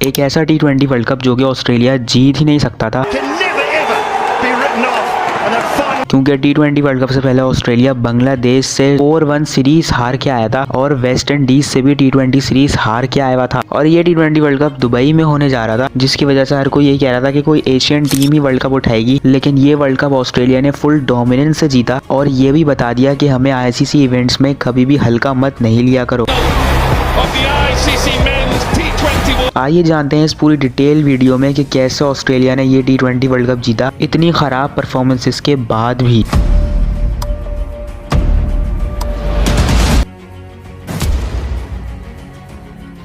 एक ऐसा T20 world cup जो कि ऑस्ट्रेलिया जीत ही नहीं सकता था, क्योंकि T20 वर्ल्ड कप से पहले ऑस्ट्रेलिया बांग्लादेश से 4-1 सीरीज हार के आया था और वेस्ट इंडीज से भी T20 सीरीज हार के आया हुआ था। और ये T20 वर्ल्ड कप दुबई में होने जा रहा था, जिसकी वजह से हर कोई यही कह रहा था कि कोई एशियन टीम ही वर्ल्ड कप उठाएगी। लेकिन ये वर्ल्ड कप ऑस्ट्रेलिया ने फुल डोमिनेंस से जीता और ये भी बता दिया कि हमें ICC इवेंट्स में कभी भी हल्का मत नहीं लिया करो। आइए जानते हैं इस पूरी डिटेल वीडियो में कि कैसे ऑस्ट्रेलिया ने ये T20 वर्ल्ड कप जीता इतनी खराब परफॉर्मेंसेस के बाद भी।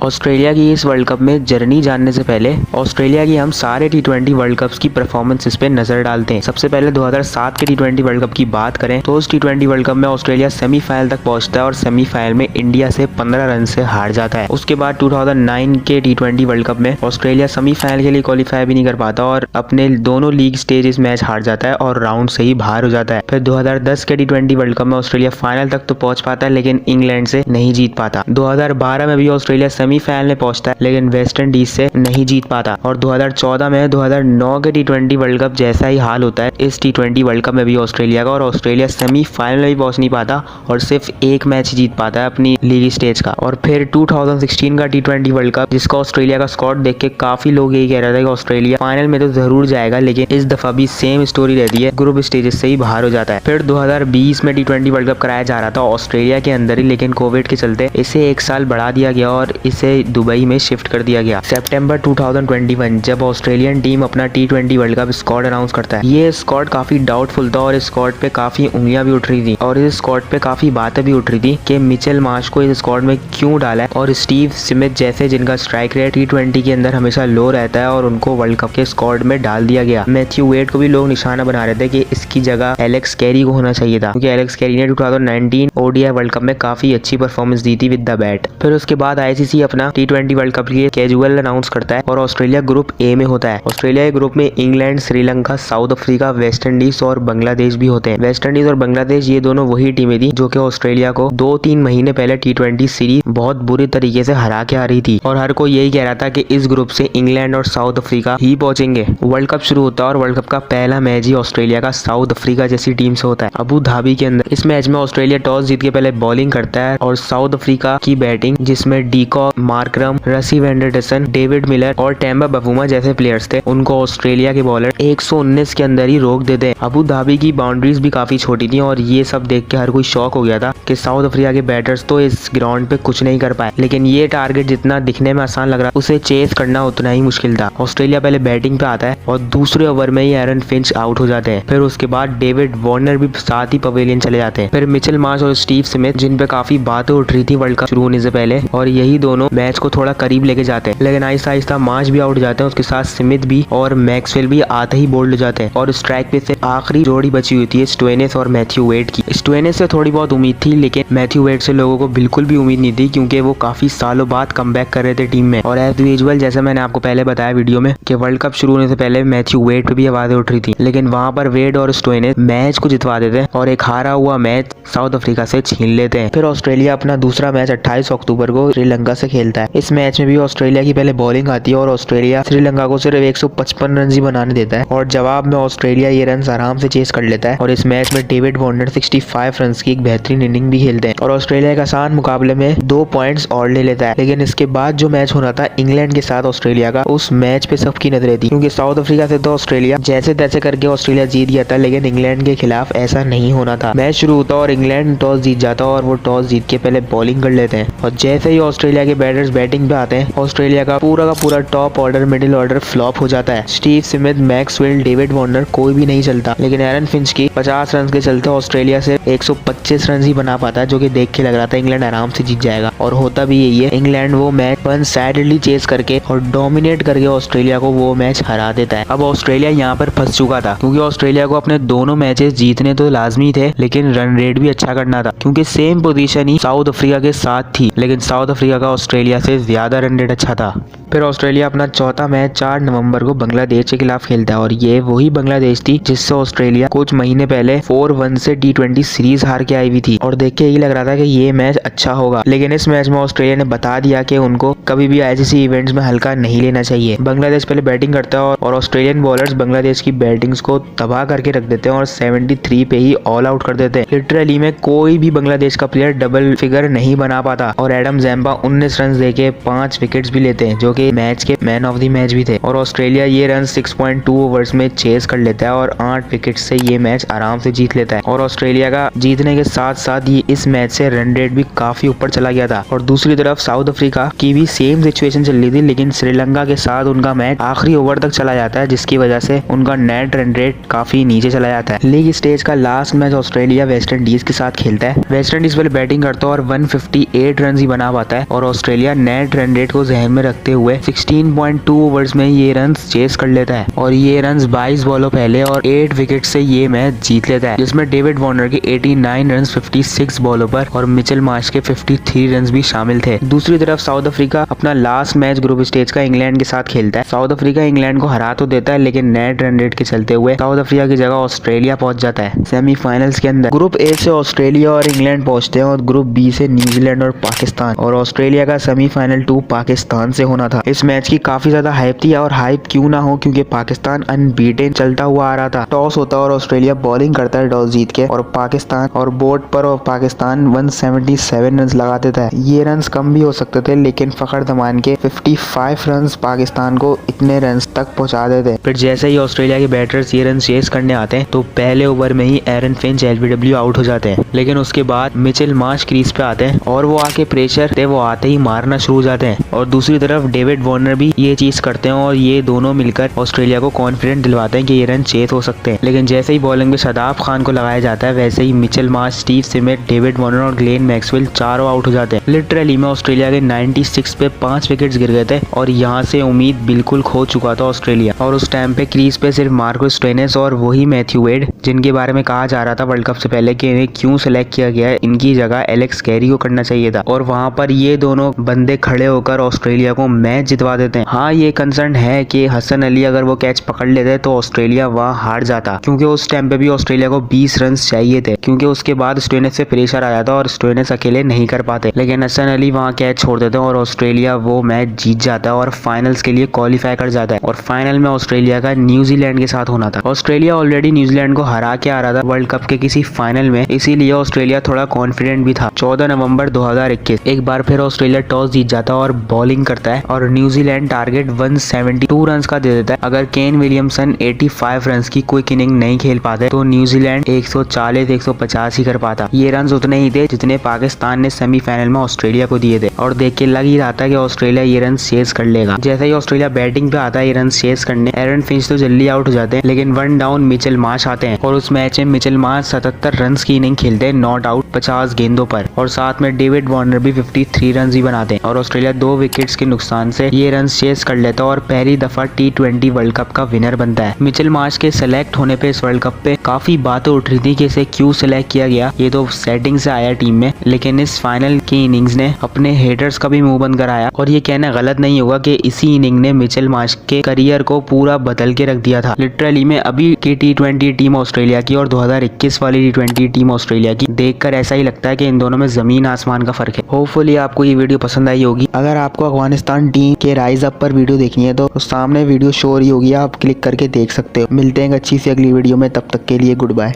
ऑस्ट्रेलिया की इस वर्ल्ड कप में जर्नी जानने से पहले ऑस्ट्रेलिया की हम सारे T20 वर्ल्ड कप्स की परफॉर्मेंसेस पे नजर डालते हैं। सबसे पहले 2007 के T20 वर्ल्ड कप की बात करें तो उस T20 वर्ल्ड कप में ऑस्ट्रेलिया सेमीफाइनल तक पहुंचता है और सेमीफाइनल में इंडिया से 15 रन से हार जाता है। उसके बाद 2009 के T20 वर्ल्ड कप में ऑस्ट्रेलिया सेमीफाइनल के लिए क्वालिफाई भी नहीं कर पाता और अपने दोनों लीग स्टेजेस मैच हार जाता है और राउंड से ही बाहर हो जाता है। फिर 2010 के T20 वर्ल्ड कप में ऑस्ट्रेलिया फाइनल तक तो पहुंच पाता है लेकिन इंग्लैंड से नहीं जीत पाता। 2012 में भी ऑस्ट्रेलिया सेमीफाइनल में पहुंचता है लेकिन वेस्ट इंडीज से नहीं जीत पाता। और 2014 में 2009 के T20 वर्ल्ड कप जैसा ही हाल होता है इस T20 वर्ल्ड कप में भी ऑस्ट्रेलिया का, और ऑस्ट्रेलिया सेमीफाइनल में भी पहुंच नहीं पाता और सिर्फ एक मैच ही जीत पाता है अपनी लीग स्टेज का। और फिर 2016 का T20 वर्ल्ड कप, जिसका ऑस्ट्रेलिया का स्क्वाड देख के काफी लोग यही कह रहे थे कि ऑस्ट्रेलिया फाइनल में तो जरूर जाएगा, लेकिन इस दफा भी सेम स्टोरी रहती है, ग्रुप स्टेजेस से ही बाहर हो जाता है। फिर 2020 में T20 वर्ल्ड कप कराया जा रहा था ऑस्ट्रेलिया के अंदर ही, लेकिन कोविड के चलते इसे एक साल बढ़ा दिया गया और इसे दुबई में शिफ्ट कर दिया गया। सितंबर 2021 जब ऑस्ट्रेलियन टीम अपना T20 world cup squad announce करता है, ये स्क्वाड काफी डाउटफुल था और इस स्क्वाड पे काफी उंगलियां भी उठ रही थी और इस स्क्वाड पे काफी बातें भी उठ रही थी कि मिचेल मार्श को इस स्क्वाड में क्यों डाला है, और स्टीव स्मिथ जैसे जिनका स्ट्राइक रेट T20 के अंदर हमेशा लो रहता है और उनको वर्ल्ड कप के स्क्वाड में डाल दिया गया। मैथ्यू वेड को भी लोग निशाना बना रहे थे कि इसकी जगह एलेक्स कैरी को होना चाहिए था, क्योंकि एलेक्स कैरी ने 2019 ODI वर्ल्ड कप में काफी अच्छी परफॉर्मेंस दी थी विद द बैट। फिर उसके बाद ICC अपना T20 वर्ल्ड कप के कैजुअल अनाउंस करता है और ऑस्ट्रेलिया ग्रुप ए में होता है। ऑस्ट्रेलिया के ग्रुप में England, Sri Lanka, south Africa, West Indies और बांग्लादेश भी होते हैं। वेस्ट इंडीज और बांग्लादेश ये दोनों वही टीमें थी जो कि ऑस्ट्रेलिया को 2-3 महीने पहले T20 सीरीज बहुत बुरी तरीके से हरा के आ रही थी और हर कोई यही कह रहा था कि इस ग्रुप से इंग्लैंड और साउथ अफ्रीका ही पहुंचेंगे। वर्ल्ड कप शुरू होता है और वर्ल्ड कप का पहला मैच ही ऑस्ट्रेलिया का साउथ अफ्रीका जैसी टीम से होता है, अबू धाबी के अंदर। इस मैच में ऑस्ट्रेलिया टॉस जीत के पहले बॉलिंग करता है और साउथ अफ्रीका की बैटिंग, जिसमें डीकॉक, मार्करम, रसी वेंडरसन, डेविड मिलर और टेम्बा बफूमा जैसे प्लेयर्स थे, उनको ऑस्ट्रेलिया के बॉलर 119 के अंदर ही रोक देते हैं। अबू धाबी की बाउंड्रीज भी काफी छोटी थी और ये सब देख के हर कोई शॉक हो गया था कि साउथ अफ्रीका के बैटर्स तो इस ग्राउंड पे कुछ नहीं कर पाए। लेकिन ये टारगेट जितना दिखने में आसान लग रहा, उसे चेस करना उतना ही मुश्किल था। ऑस्ट्रेलिया पहले बैटिंग पे आता है और दूसरे ओवर में ही एरन फिंच आउट हो जाते हैं। फिर उसके बाद डेविड वार्नर भी साथ ही पवेलियन चले जाते हैं। फिर मिचेल मार्श और स्टीव स्मिथ, जिन पे काफी बातें उठ रही थी वर्ल्ड कप शुरू होने से पहले, और यही दोनों मैच को थोड़ा करीब लेके जाते हैं, लेकिन आहिस्ता आहिस्ता मार्श भी आउट जाते हैं, उसके साथ स्मिथ भी और मैक्सवेल भी आते ही बोल्ड हो जाते हैं और स्ट्राइक पे से आखिरी जोड़ी बची हुई थी स्टोइनिस और मैथ्यू वेड की। स्टोइनिस से थोड़ी बहुत उम्मीद थी लेकिन मैथ्यू वेड से लोगों को बिल्कुल भी उम्मीद नहीं थी, क्योंकि वो काफी सालों बाद कमबैक कर रहे थे टीम में। और एज यूजुअल, जैसे मैंने आपको पहले बताया वीडियो में कि वर्ल्ड कप शुरू होने से पहले मैथ्यू वेड पे भी आवाजें उठ रही थी, लेकिन वहां पर वेड और स्टोइनिस मैच को जितवा देते हैं और एक हारा हुआ मैच साउथ अफ्रीका से छीन लेते हैं। फिर ऑस्ट्रेलिया अपना दूसरा मैच 28 अक्टूबर को श्रीलंका से खेलता है। इस मैच में भी ऑस्ट्रेलिया की पहले बॉलिंग आती है और ऑस्ट्रेलिया श्रीलंका को सिर्फ 155 रन ही बनाने देता है और जवाब में ऑस्ट्रेलिया ये रन आराम से चेस कर लेता है। और इस मैच में डेविड वार्नर 65 रन की एक बेहतरीन इनिंग भी खेलते हैं और ऑस्ट्रेलिया के आसान मुकाबले में 2 पॉइंट्स और ले लेता है। लेकिन इसके बाद जो मैच होना था इंग्लैंड के साथ ऑस्ट्रेलिया का, उस मैच पे सबकी नजरें थी, क्योंकि साउथ अफ्रीका से तो ऑस्ट्रेलिया जैसे तैसे करके ऑस्ट्रेलिया जीत गया था, लेकिन इंग्लैंड के खिलाफ ऐसा नहीं होना था। मैच शुरू होता और इंग्लैंड टॉस जीत जाता और वो टॉस जीत के पहले बॉलिंग कर लेते हैं और जैसे ही ऑस्ट्रेलिया के बैटर्स बैटिंग पे आते हैं, ऑस्ट्रेलिया का पूरा top order, middle order flop हो जाता है। Steve Smith, Maxwell, David Warner कोई भी नहीं चलता, लेकिन एरन फिंच की 50 रन के चलते ऑस्ट्रेलिया से 125 रन ही बना पाता है, जो कि देख के लग रहा था इंग्लैंड आराम से जीत जाएगा और होता भी यही है। इंग्लैंड वो मैच वन साइडेडली चेस करके और डोमिनेट करके ऑस्ट्रेलिया को वो मैच हरा देता है। अब ऑस्ट्रेलिया यहाँ पर फंस चुका था, क्योंकि ऑस्ट्रेलिया को अपने दोनों मैचेस जीतने तो लाजमी थे, लेकिन रन रेट भी अच्छा करना था, क्योंकि सेम पोजीशन ही साउथ अफ्रीका के साथ थी, लेकिन साउथ अफ्रीका का ऑस्ट्रेलिया से ज्यादा रन रेट अच्छा था। फिर ऑस्ट्रेलिया अपना चौथा मैच 4 नवंबर को बांग्लादेश के खिलाफ खेलता है और ये वही बांग्लादेश थी जिससे ऑस्ट्रेलिया कुछ महीने पहले 4-1 से T20 सीरीज हार के आई हुई थी और देख के यही लग रहा था कि ये मैच अच्छा होगा, लेकिन इस मैच में ऑस्ट्रेलिया ने बता दिया कि उनको कभी भी ICC इवेंट्स में हल्का नहीं लेना चाहिए। बांग्लादेश पहले बैटिंग करता है और ऑस्ट्रेलियन बॉलर्स बांग्लादेश की बैटिंग्स को तबाह करके रख देते हैं और 73 पे ही ऑल आउट कर देते हैं। लिटरली में कोई भी बांग्लादेश का प्लेयर डबल फिगर नहीं बना पाता और एडम जैम्बा 19 रन देके 5 विकेट्स भी लेते हैं, जो कि मैच के मैन ऑफ द मैच भी थे। और ऑस्ट्रेलिया ये रन 6.2 ओवर्स में चेस कर लेता है और 8 विकेट से ये मैच आराम से जीत लेता है। और ऑस्ट्रेलिया का जीतने के साथ साथ ये इस मैच से रन रेट भी काफी ऊपर चला गया था। और दूसरी तरफ साउथ अफ्रीका की भी सेम सिचुएशन चल रही थी, लेकिन श्रीलंका के साथ उनका मैच आखिरी ओवर तक चला जाता है, जिसकी वजह से उनका नेट रन रेट काफी नीचे चला जाता है। लीग स्टेज का last match Australia West Indies के साथ खेलता है। वेस्ट इंडीज पहले बैटिंग करता है और 158 रन ही बना पाता है और ऑस्ट्रेलिया नेट रन रेट को जहन में रखते हुए 16.2 ओवर्स में ये रन चेस कर लेता है और ये रन 22 बॉलों पहले और 8 विकेट से ये मैच जीत लेता है, जिसमें डेविड वार्नर के 89 रन 56 बॉलों पर और मिचेल मार्श के 53 रन भी शामिल थे। दूसरी तरफ साउथ अफ्रीका अपना लास्ट मैच ग्रुप स्टेज का इंग्लैंड के साथ खेलता है। साउथ अफ्रीका इंग्लैंड को हरा तो देता है, लेकिन नेट रन रेट के चलते हुए साउथ अफ्रीका की जगह ऑस्ट्रेलिया पहुंच जाता है सेमीफाइनल्स के अंदर। ग्रुप ए से ऑस्ट्रेलिया और इंग्लैंड पहुंचते हैं और ग्रुप बी से न्यूजीलैंड और पाकिस्तान, और ऑस्ट्रेलिया का सेमीफाइनल 2 पाकिस्तान से होना था। इस मैच की काफी ज्यादा हाइप थी और हाइप क्यों ना हो, क्योंकि पाकिस्तान अनबीटेन चलता हुआ आ रहा था। टॉस होता है और ऑस्ट्रेलिया बॉलिंग करता है टॉस जीत के, और पाकिस्तान और बोर्ड पर और पाकिस्तान 177 रन लगा देता है। ये रन कम भी हो सकते थे, लेकिन फखर जमान के 55 रन पाकिस्तान को इतने रन तक पहुंचा देते। फिर जैसे ही ऑस्ट्रेलिया के बैटर्स ये रन चेस करने आते हैं तो पहले ओवर में ही एरन फिंच LBW आउट हो जाते हैं, लेकिन उसके बाद मिचेल मार्श क्रीज पे आते हैं और वो आके प्रेशर थे वो आते ही मारना शुरू हो जाते हैं। और दूसरी तरफ डेविड वार्नर भी ये चीज करते हैं और ये दोनों मिलकर ऑस्ट्रेलिया को कॉन्फिडेंट दिलवाते हैं कि ये रन चेस हो सकते हैं। लेकिन जैसे ही बॉलिंग में शादाब खान को लगाया जाता है, वैसे ही Mitchell Marsh, Steve Smith, David Warner और ग्लेन मैक्सवेल चारों आउट हो जाते हैं। लिटरली में ऑस्ट्रेलिया के 96 पे 5 विकेट्स गिर गए थे और यहाँ से उम्मीद बिल्कुल खो चुका था ऑस्ट्रेलिया। और उस टाइम पे क्रीज पे सिर्फ मार्को स्टोइनिस और वही मैथ्यू वेड, जिनके बारे में कहा जा रहा था वर्ल्ड कप से पहले कि इन्हें क्यों सिलेक्ट किया गया है, इनकी जगह एलेक्स कैरी को करना चाहिए था। और वहाँ पर ये दोनों बंदे खड़े होकर ऑस्ट्रेलिया को मैच जितवा देते हैं। हाँ, ये कंसर्न है कि हसन अली अगर वो कैच पकड़ लेते तो ऑस्ट्रेलिया वहाँ हार जाता, क्योंकि उस टाइम पे भी ऑस्ट्रेलिया को 20 रन चाहिए थे, क्योंकि उसके बाद स्टोइनिस से प्रेशर आया था और स्टोइनिस अकेले नहीं कर पाते। लेकिन हसन अली वहाँ कैच छोड़ देते हैं और ऑस्ट्रेलिया वो मैच जीत जाता है और फाइनल्स के लिए क्वालिफाई कर जाता है। और फाइनल में ऑस्ट्रेलिया का न्यूजीलैंड के साथ होना था। ऑस्ट्रेलिया ऑलरेडी न्यूजीलैंड को हरा के आ रहा था वर्ल्ड कप के किसी फाइनल में, इसीलिए ऑस्ट्रेलिया थोड़ा कॉन्फिडेंट भी था। 14 नवंबर 2021 एक बार फिर ऑस्ट्रेलिया टॉस जीत जाता है और बॉलिंग करता है और न्यूजीलैंड टारगेट 172 रन का दे देता है। अगर केन विलियमसन 85 रन की क्विक इनिंग नहीं खेल पाते तो न्यूजीलैंड 140-150 ही कर पाता। ये रन उतने ही थे जितने पाकिस्तान ने सेमीफाइनल में ऑस्ट्रेलिया को दिए थे और देख के लग ही रहा था कि ऑस्ट्रेलिया ये रन चेस कर लेगा। जैसे ही ऑस्ट्रेलिया बैटिंग पे आता है ये रन चेस करने, एरन फिंच तो जल्दी आउट हो जाते हैं, लेकिन वन डाउन मिचेल मार्श आते हैं और उस मैच में मिचेल मार्श 77 रन की इनिंग खेलते हैं नॉट आउट 50 गेंदों पर, और साथ में डेविड वार्नर भी 53 रन ही बनाते हैं और ऑस्ट्रेलिया 2 विकेट्स के नुकसान से ये रन चेस कर लेता है और पहली दफा T20 वर्ल्ड कप का विनर बनता है। मिचेल मार्श के सेलेक्ट होने पे इस वर्ल्ड कप पे काफी बातें उठ रही थी कि इसे क्यों सिलेक्ट किया गया, ये तो सेटिंग से आया टीम में, लेकिन इस फाइनल की इनिंग्स ने अपने हेटर्स का भी मुंह बंद कराया और ये कहना गलत नहीं होगा कि इसी इनिंग ने मिचेल मार्श के करियर को पूरा बदल के रख दिया था। लिटरली में अभी की T20 टीम ऑस्ट्रेलिया की और 2021 वाली T20 टीम ऑस्ट्रेलिया की देखकर ऐसा ही लगता है कि इन दोनों में जमीन आसमान का फर्क है। होपफुली आपको ये वीडियो पसंद आई होगी। अगर आपको अफगानिस्तान टीम के राइज अप पर वीडियो देखनी है तो सामने वीडियो शो हो रही होगी, आप क्लिक करके देख सकते हो। मिलते हैं अच्छी सी अगली वीडियो में, तब तक के लिए गुड बाय।